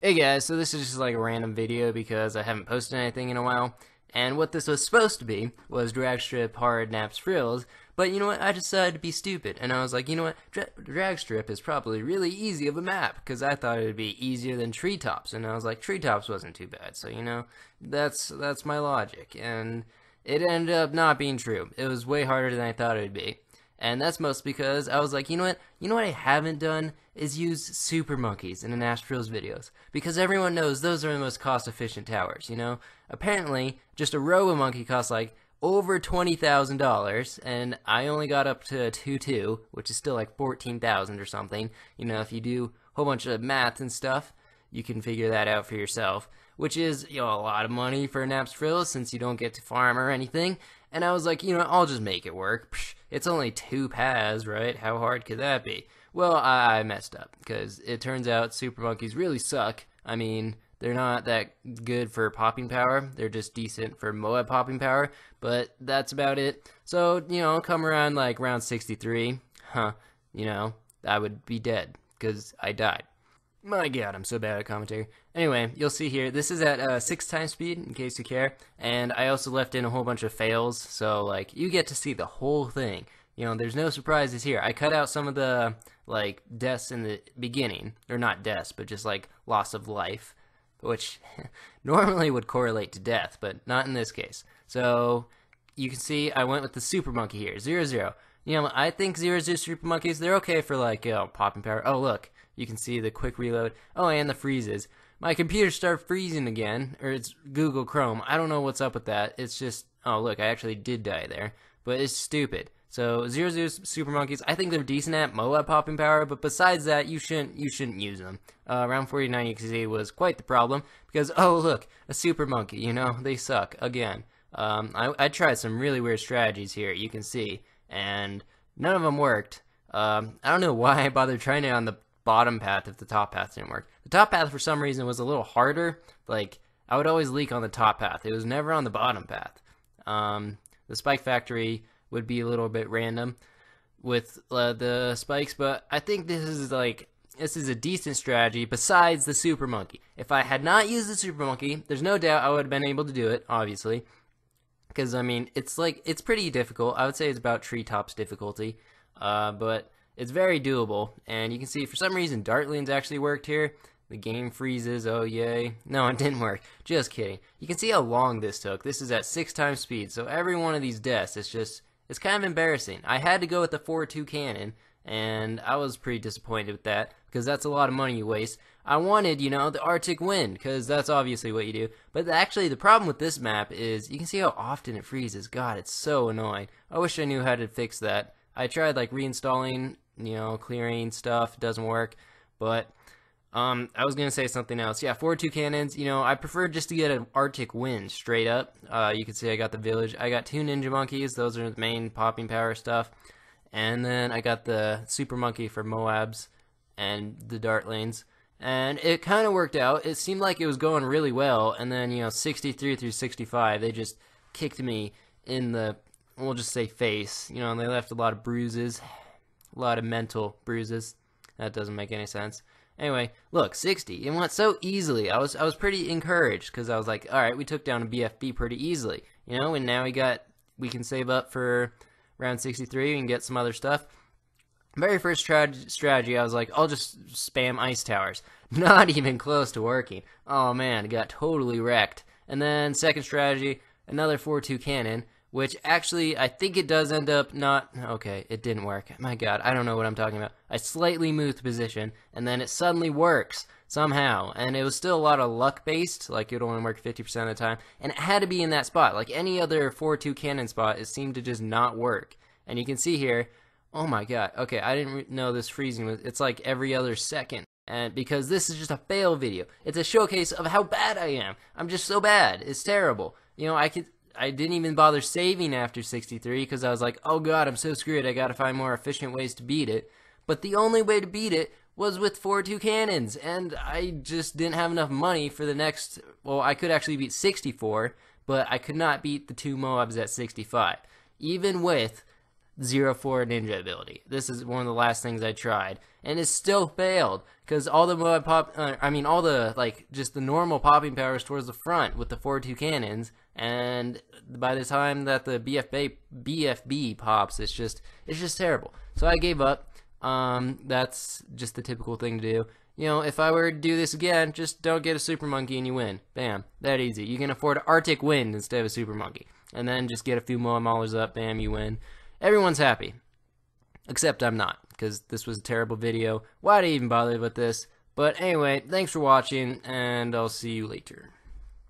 Hey guys, so this is just like a random video because I haven't posted anything in a while, and what this was supposed to be was drag strip hard naps frills, but you know what, I decided to be stupid, and I was like, you know what, drag strip is probably really easy of a map, because I thought it would be easier than treetops, and I was like, treetops wasn't too bad, so you know, that's my logic, and it ended up not being true. It was way harder than I thought it would be. And that's mostly because I was like, you know what I haven't done is use super monkeys in the NAPSFRILLS videos. Because everyone knows those are the most cost efficient towers, you know? Apparently, just a robo monkey costs like over $20,000, and I only got up to 2.2, which is still like 14,000 or something. You know, if you do a whole bunch of math and stuff, you can figure that out for yourself. Which is, you know, a lot of money for NAPSFRILLS since you don't get to farm or anything. And I was like, you know, I'll just make it work. Psh, it's only 2 paths, right? How hard could that be? Well, I messed up, because it turns out super monkeys really suck. I mean, they're not that good for popping power. They're just decent for Moab popping power, but that's about it. So, you know, come around like round 63, you know, I would be dead, because I died. My god, I'm so bad at commentary. Anyway, you'll see here, this is at 6 times speed, in case you care, and I also left in a whole bunch of fails, so, like, you get to see the whole thing. You know, there's no surprises here. I cut out some of the, like, deaths in the beginning, or not deaths, but just, like, loss of life, which normally would correlate to death, but not in this case. So, you can see I went with the super monkey here, 0-0. You know, I think 0-0 super monkeys, they're okay for, like, you know, popping power. Oh, look. You can see the quick reload. Oh, and the freezes. My computer started freezing again, or it's Google Chrome. I don't know what's up with that. It's just, oh look, I actually did die there, but it's stupid. So 0-0 super monkeys, I think they're decent at Moab popping power, but besides that, you shouldn't use them. Round 49 you can see was quite the problem because oh look, a super monkey. You know they suck again. I tried some really weird strategies here. You can see, and none of them worked. I don't know why I bothered trying it on the bottom path if the top path didn't work. The top path for some reason was a little harder. Like, I would always leak on the top path. It was never on the bottom path. The spike factory would be a little bit random with the spikes, but I think this is a decent strategy besides the super monkey. If I had not used the super monkey, there's no doubt I would have been able to do it, obviously. Because, I mean, it's pretty difficult. I would say it's about treetops difficulty. But it's very doable, and you can see for some reason Dartleans actually worked here. The game freezes, oh yay. No, it didn't work. Just kidding. You can see how long this took. This is at 6 times speed, so every one of these deaths, it's kind of embarrassing. I had to go with the 4-2 cannon, and I was pretty disappointed with that, because that's a lot of money you waste. I wanted, you know, the Arctic wind, because that's obviously what you do. But actually, the problem with this map is, you can see how often it freezes. God, it's so annoying. I wish I knew how to fix that. I tried, like, reinstalling, you know, clearing stuff, doesn't work, but, I was gonna say something else. Yeah, 4-2 cannons, you know, I prefer just to get an Arctic wind straight up. You can see I got the village. I got 2 ninja monkeys, those are the main popping power stuff, and then I got the super monkey for Moabs and the dart lanes, and it kind of worked out. It seemed like it was going really well, and then, you know, 63 through 65, they just kicked me in the, we'll just say face, you know, and they left a lot of bruises. A lot of mental bruises. That doesn't make any sense. Anyway, look, 60. It went so easily. I was pretty encouraged because I was like, all right, we took down a BFB pretty easily, you know. And now we can save up for round 63 and get some other stuff. Very first strategy, I was like, I'll just spam ice towers. Not even close to working. Oh man, it got totally wrecked. And then second strategy, another 4-2 cannon. Which actually, I think it does end up not, okay, it didn't work. My god, I don't know what I'm talking about. I slightly moved position, and then it suddenly works, somehow. And it was still a lot of luck-based, like it would only work 50% of the time. And it had to be in that spot. Like any other 4-2 cannon spot, it seemed to just not work. And you can see here, oh my god, okay, I didn't know this freezing was, it's like every other second. And because this is just a fail video. It's a showcase of how bad I am. I'm just so bad. It's terrible. You know, I didn't even bother saving after 63 because I was like, oh god, I'm so screwed, I gotta find more efficient ways to beat it. But the only way to beat it was with 4-2 cannons, and I just didn't have enough money for the next, well, I could actually beat 64, but I could not beat the 2 Moabs at 65. Even with 0-4 ninja ability. This is one of the last things I tried, and it still failed because all the mud pop, all the just the normal popping powers towards the front with the 4-2 cannons, and by the time that the BFB pops, it's just terrible. So I gave up. That's just the typical thing to do. You know, if I were to do this again, just don't get a super monkey and you win. Bam. That easy. You can afford Arctic Wind instead of a super monkey. And then just get a few more maulers up, bam, you win. Everyone's happy. Except I'm not, because this was a terrible video. Why'd I even bother with this? But anyway, thanks for watching, and I'll see you later.